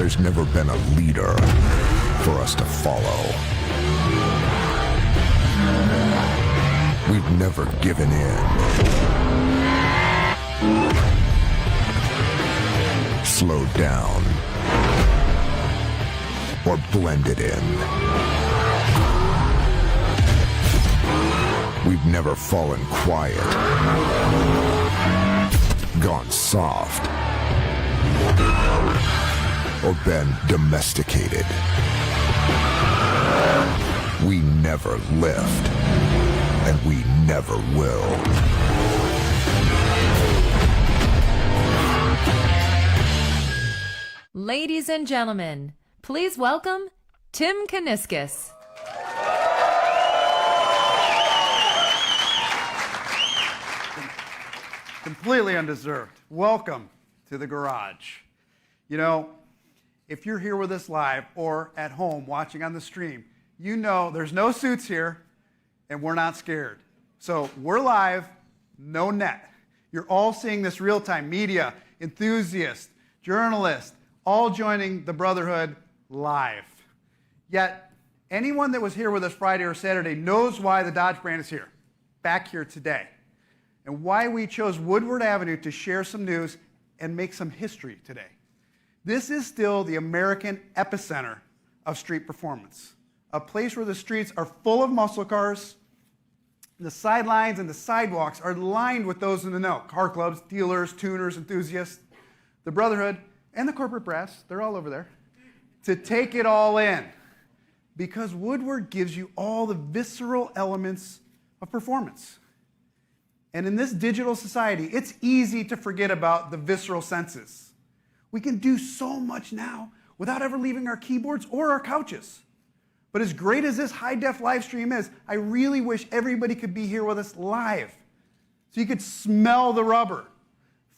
There's never been a leader for us to follow. We've never given in. Slowed down. Or blended in. We've never fallen quiet. Gone soft. Or been domesticated. We never lift, and we never will. Ladies and gentlemen, please welcome Tim Kaniskis. Completely undeserved. Welcome to the garage. You know, if you're here with us live or at home watching on the stream, you know there's no suits here and we're not scared. So we're live, no net. You're all seeing this real time. Media, enthusiasts, journalists, all joining the Brotherhood live. Yet, anyone that was here with us Friday or Saturday knows why the Dodge brand is here, back here today, and why we chose Woodward Avenue to share some news and make some history today. This is still the American epicenter of street performance, a place where the streets are full of muscle cars. The sidelines and the sidewalks are lined with those in the know, car clubs, dealers, tuners, enthusiasts, the Brotherhood, and the corporate brass, they're all over there, to take it all in. Because Woodward gives you all the visceral elements of performance. And in this digital society, it's easy to forget about the visceral senses. We can do so much now without ever leaving our keyboards or our couches. But as great as this high-def live stream is, I really wish everybody could be here with us live. So you could smell the rubber,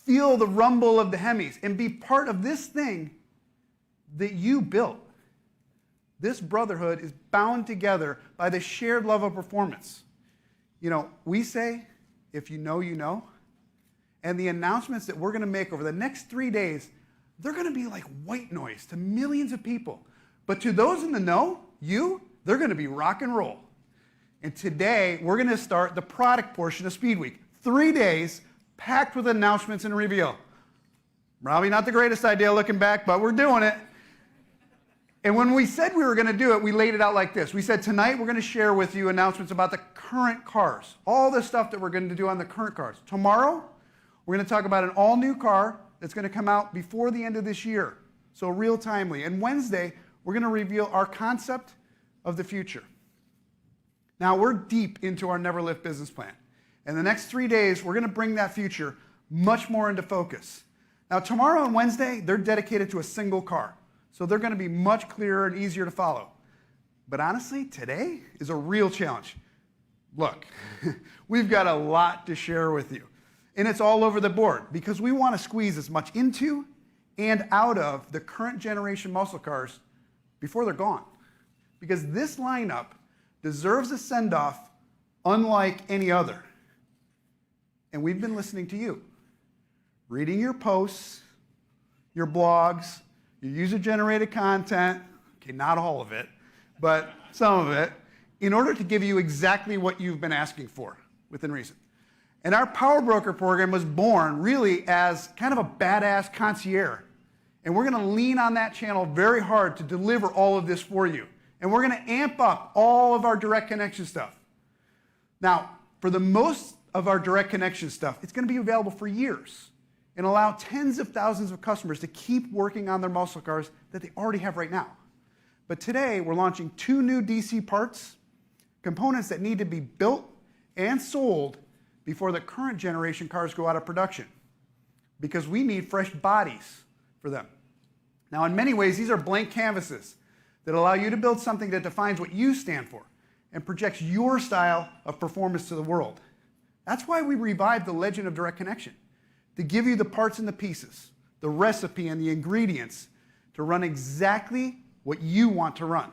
feel the rumble of the HEMIs, and be part of this thing that you built. This brotherhood is bound together by the shared love of performance. You know, we say, if you know, you know. And the announcements that we're going to make over the next 3 days, they're going to be like white noise to millions of people. But to those in the know, they're going to be rock and roll. And today, we're going to start the product portion of Speed Week. 3 days packed with announcements and reveal. Probably not the greatest idea looking back, but we're doing it. And when we said we were going to do it, we laid it out like this. We said tonight we're going to share with you announcements about the current cars, all the stuff that we're going to do on the current cars. Tomorrow, we're going to talk about an all-new car that's going to come out before the end of this year, so real timely. And Wednesday, we're going to reveal our concept of the future. Now, we're deep into our Never Lift business plan. And the next 3 days, we're going to bring that future much more into focus. Now, tomorrow and Wednesday, they're dedicated to a single car. So they're going to be much clearer and easier to follow. But honestly, today is a real challenge. Look, we've got a lot to share with you. And it's all over the board because we want to squeeze as much into and out of the current generation muscle cars before they're gone. Because this lineup deserves a send-off unlike any other. And we've been listening to you, reading your posts, your blogs, your user-generated content, okay, not all of it, but some of it, in order to give you exactly what you've been asking for, within reason. And our Power Broker program was born really as kind of a badass concierge. And we're going to lean on that channel very hard to deliver all of this for you. And we're going to amp up all of our direct connection stuff. Now, for the most of our direct connection stuff, it's going to be available for years and allow tens of thousands of customers to keep working on their muscle cars that they already have right now. But today, we're launching 2 new DC parts, components that need to be built and sold before the current generation cars go out of production, because we need fresh bodies for them. Now, in many ways, these are blank canvases that allow you to build something that defines what you stand for and projects your style of performance to the world. That's why we revived the legend of direct connection, to give you the parts and the pieces, the recipe and the ingredients to run exactly what you want to run.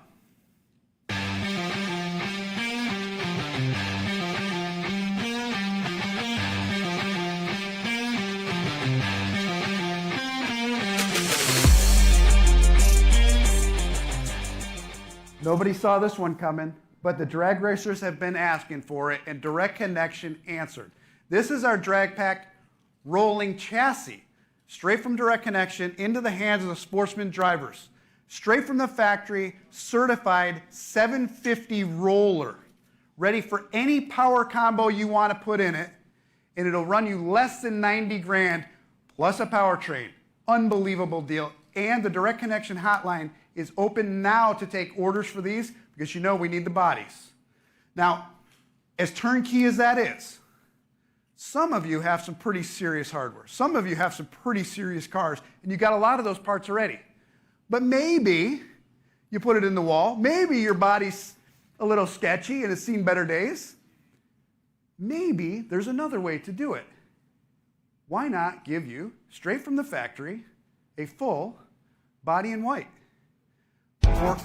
Nobody saw this one coming, but the drag racers have been asking for it, and Direct Connection answered. This is our drag pack rolling chassis, straight from Direct Connection into the hands of the sportsman drivers. Straight from the factory, certified 750 roller, ready for any power combo you want to put in it, and it'll run you less than 90 grand plus a powertrain. Unbelievable deal. And the Direct Connection hotline is open now to take orders for these because you know we need the bodies. Now, as turnkey as that is, some of you have some pretty serious hardware. Some of you have some pretty serious cars, and you got a lot of those parts already. But maybe you put it in the wall. Maybe your body's a little sketchy and it's seen better days. Maybe there's another way to do it. Why not give you, straight from the factory, a full body in white? Or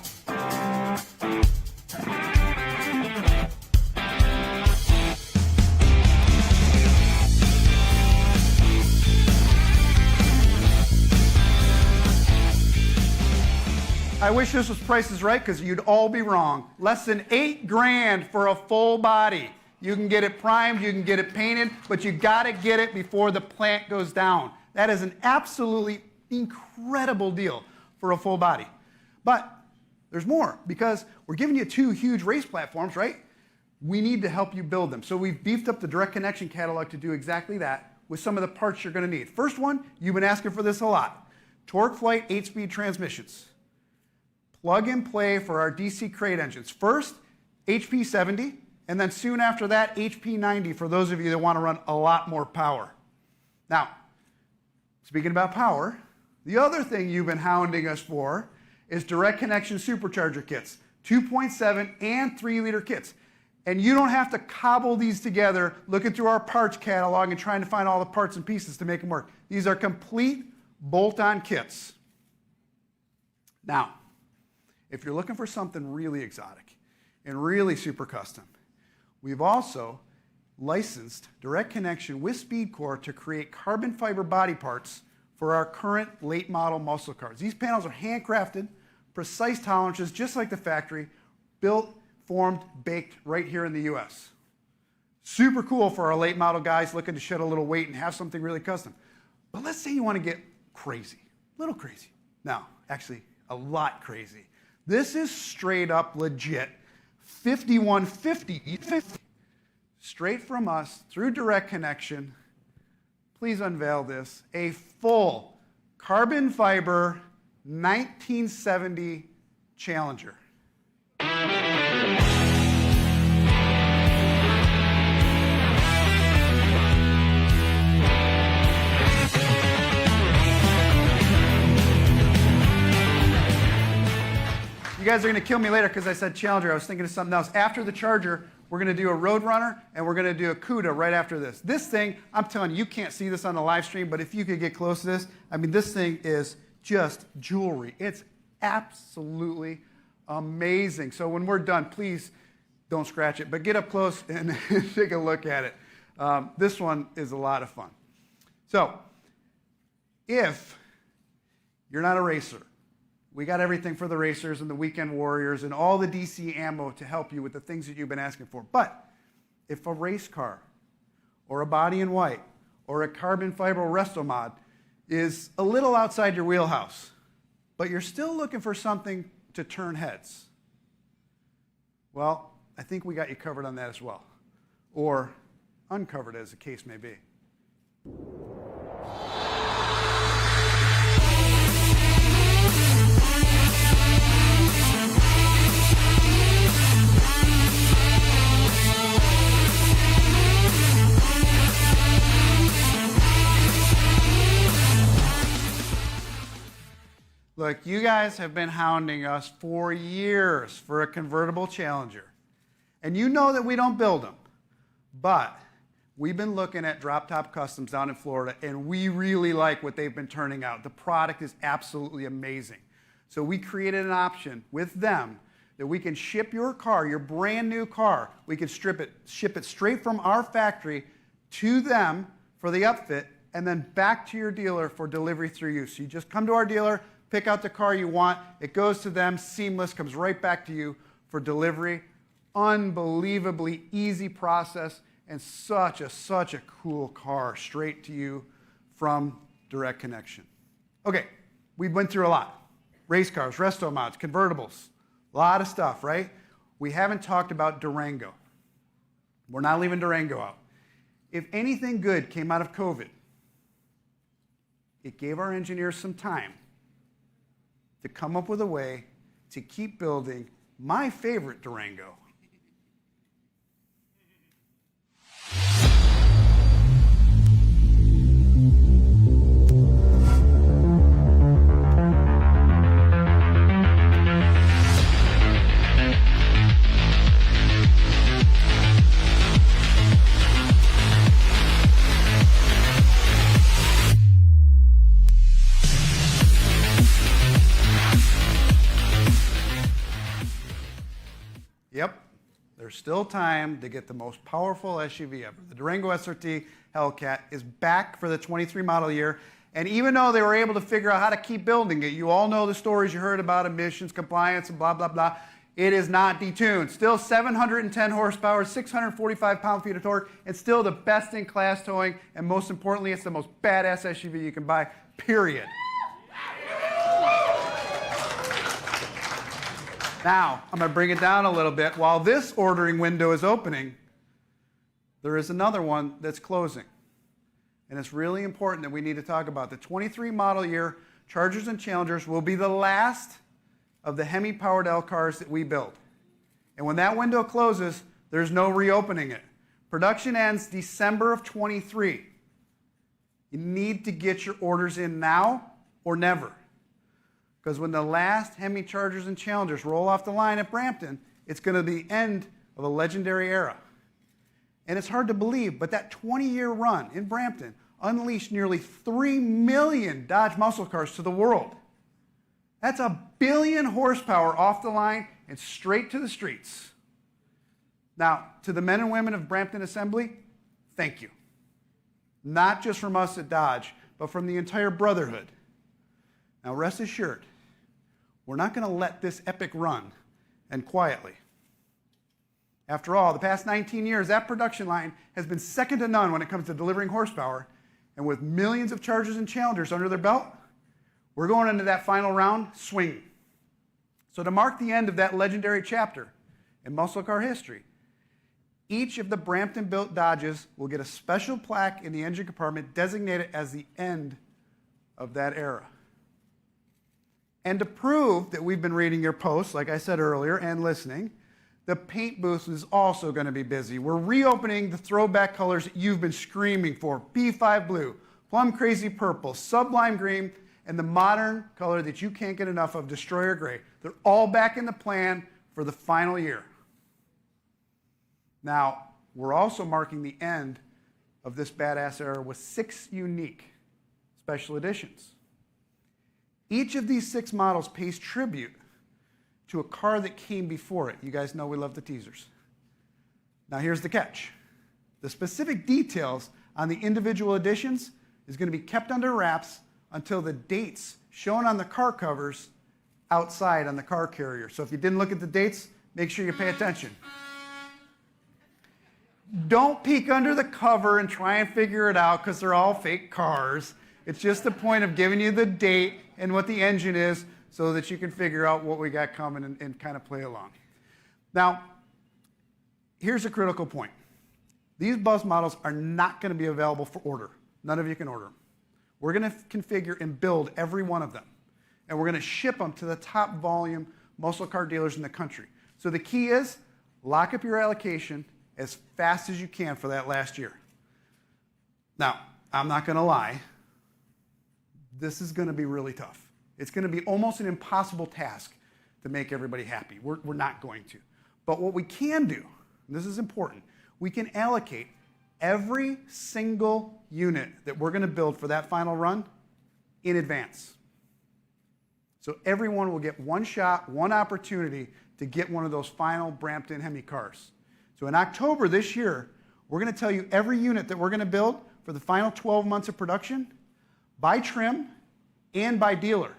I wish this was Price is Right because you'd all be wrong. Less than 8 grand for a full body. You can get it primed, you can get it painted, but you gotta get it before the plant goes down. That is an absolutely incredible deal for a full body. But there's more because we're giving you 2 huge race platforms, right? We need to help you build them. So we've beefed up the Direct Connection catalog to do exactly that with some of the parts you're gonna need. First one, you've been asking for this a lot. Torque Flight 8-speed transmissions. Plug and play for our DC crate engines. First, HP 70, and then soon after that, HP 90 for those of you that want to run a lot more power. Now, speaking about power, the other thing you've been hounding us for is Direct Connection supercharger kits, 2.7 and 3-liter kits. And you don't have to cobble these together looking through our parts catalog and trying to find all the parts and pieces to make them work. These are complete bolt-on kits. Now, if you're looking for something really exotic and really super custom, we've also licensed Direct Connection with SpeedCore to create carbon fiber body parts for our current late model muscle cars. These panels are handcrafted, precise tolerances, just like the factory, built, formed, baked right here in the US. Super cool for our late model guys looking to shed a little weight and have something really custom. But let's say you want to get crazy, a little crazy. No, actually a lot crazy. This is straight up legit 5150 straight from us through Direct Connection. Please unveil this. A full carbon fiber 1970 Challenger. You guys are going to kill me later because I said Challenger. I was thinking of something else. After the Charger, we're going to do a Roadrunner, and we're going to do a Cuda right after this. This thing, I'm telling you, you can't see this on the live stream, but if you could get close to this, I mean, this thing is just jewelry. It's absolutely amazing. So when we're done, please don't scratch it, but get up close and take a look at it. This one is a lot of fun. So if you're not a racer, we got everything for the racers and the weekend warriors and all the DC ammo to help you with the things that you've been asking for. But if a race car or a body in white or a carbon fiber resto mod is a little outside your wheelhouse, but you're still looking for something to turn heads, well, I think we got you covered on that as well. Or uncovered, as the case may be. Look, you guys have been hounding us for years for a convertible Challenger. And you know that we don't build them. But we've been looking at Drop Top Customs down in Florida, and we really like what they've been turning out. The product is absolutely amazing. So we created an option with them that we can ship your car, your brand new car, we can ship it straight from our factory to them for the upfit, and then back to your dealer for delivery through you. So you just come to our dealer, pick out the car you want. It goes to them, seamless, comes right back to you for delivery. Unbelievably easy process, and such a cool car straight to you from direct connection. Okay, we went through a lot. Race cars, resto mods, convertibles, a lot of stuff, right? We haven't talked about Durango. We're not leaving Durango out. If anything good came out of COVID, it gave our engineers some time to come up with a way to keep building my favorite Durango. Yep, there's still time to get the most powerful SUV ever. The Durango SRT Hellcat is back for the 23 model year, and even though they were able to figure out how to keep building it, you all know the stories you heard about emissions, compliance, and blah, blah, blah. It is not detuned. Still 710 horsepower, 645 pound-feet of torque, and still the best-in-class towing, and most importantly, it's the most badass SUV you can buy, period. Now, I'm going to bring it down a little bit. While this ordering window is opening, there is another one that's closing. And it's really important that we need to talk about. The 23 model year Chargers and Challengers will be the last of the HEMI powered L cars that we build. And when that window closes, there's no reopening it. Production ends December of 23. You need to get your orders in now or never. Because when the last HEMI Chargers and Challengers roll off the line at Brampton, it's going to be the end of a legendary era. And it's hard to believe, but that 20-year run in Brampton unleashed nearly 3 million Dodge muscle cars to the world. That's 1 billion horsepower off the line and straight to the streets. Now, to the men and women of Brampton Assembly, thank you. Not just from us at Dodge, but from the entire brotherhood. Now, rest assured, we're not going to let this epic run end quietly. After all, the past 19 years, that production line has been second to none when it comes to delivering horsepower, and with millions of Chargers and Challengers under their belt, we're going into that final round swinging. So to mark the end of that legendary chapter in muscle car history, each of the Brampton-built Dodges will get a special plaque in the engine compartment designated as the end of that era. And to prove that we've been reading your posts, like I said earlier, and listening, the paint booth is also going to be busy. We're reopening the throwback colors that you've been screaming for. P5 blue, plum crazy purple, sublime green, and the modern color that you can't get enough of, destroyer gray. They're all back in the plan for the final year. Now, we're also marking the end of this badass era with 6 unique special editions. Each of these 6 models pays tribute to a car that came before it. You guys know we love the teasers. Now here's the catch. The specific details on the individual editions is going to be kept under wraps until the dates shown on the car covers outside on the car carrier. So if you didn't look at the dates, make sure you pay attention. Don't peek under the cover and try and figure it out because they're all fake cars. It's just the point of giving you the date and what the engine is so that you can figure out what we got coming and kind of play along. Now, here's a critical point. These bus models are not going to be available for order. None of you can order them. We're going to configure and build every one of them. And we're going to ship them to the top volume muscle car dealers in the country. So the key is lock up your allocation as fast as you can for that last year. Now, I'm not going to lie. This is going to be really tough. It's going to be almost an impossible task to make everybody happy. We're not going to. But what we can do, and this is important, we can allocate every single unit that we're going to build for that final run in advance. So everyone will get one shot, one opportunity to get one of those final Brampton HEMI cars. So in October this year, we're going to tell you every unit that we're going to build for the final 12 months of production by trim and by dealer.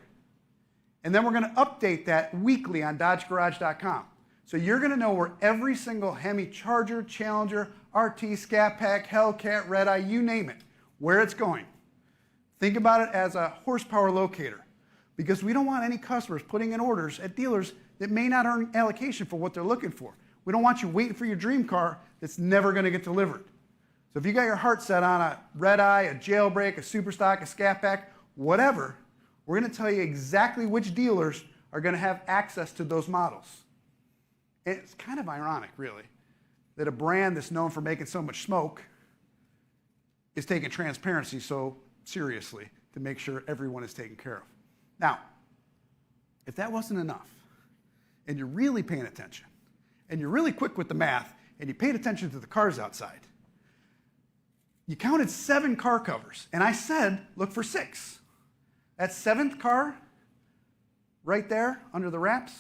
And then we're going to update that weekly on DodgeGarage.com. So you're going to know where every single HEMI Charger, Challenger, RT, Scat Pack, Hellcat, Red Eye, you name it, where it's going. Think about it as a horsepower locator, because we don't want any customers putting in orders at dealers that may not earn allocation for what they're looking for. We don't want you waiting for your dream car that's never going to get delivered. So if you got your heart set on a Red Eye, a Jailbreak, a Superstock, a Scat Pack, whatever, we're going to tell you exactly which dealers are going to have access to those models. And it's kind of ironic, really, that a brand that's known for making so much smoke is taking transparency so seriously to make sure everyone is taken care of. Now, if that wasn't enough, and you're really paying attention, and you're really quick with the math, and you paid attention to the cars outside, you counted 7 car covers, and I said, look for 6. That 7th car, right there, under the wraps,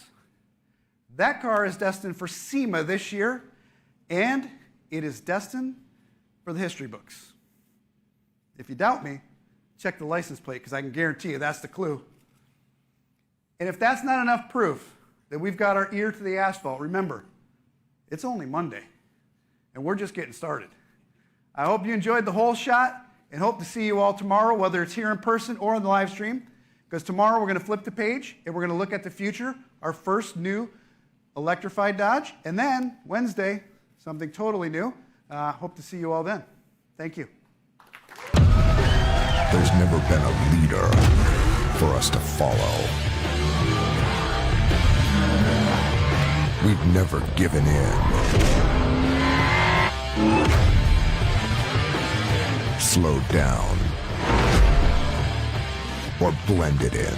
that car is destined for SEMA this year, and it is destined for the history books. If you doubt me, check the license plate, because I can guarantee you that's the clue. And if that's not enough proof that we've got our ear to the asphalt, remember, it's only Monday, and we're just getting started. I hope you enjoyed the whole shot, and hope to see you all tomorrow, whether it's here in person or on the live stream, because tomorrow we're going to flip the page, and we're going to look at the future, our first new electrified Dodge, and then Wednesday, something totally new. Hope to see you all then. Thank you. There's never been a leader for us to follow. We've never given in. Slowed down. Or blended in.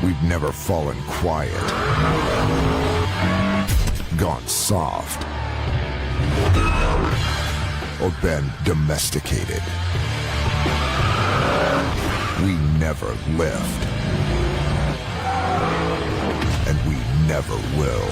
We've never fallen quiet. Gone soft. Or been domesticated. We never lift. And we never will.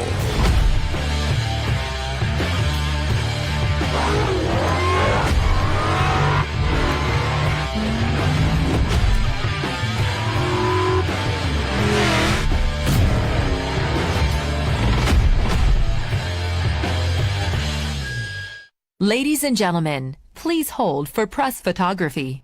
Ladies and gentlemen, please hold for press photography.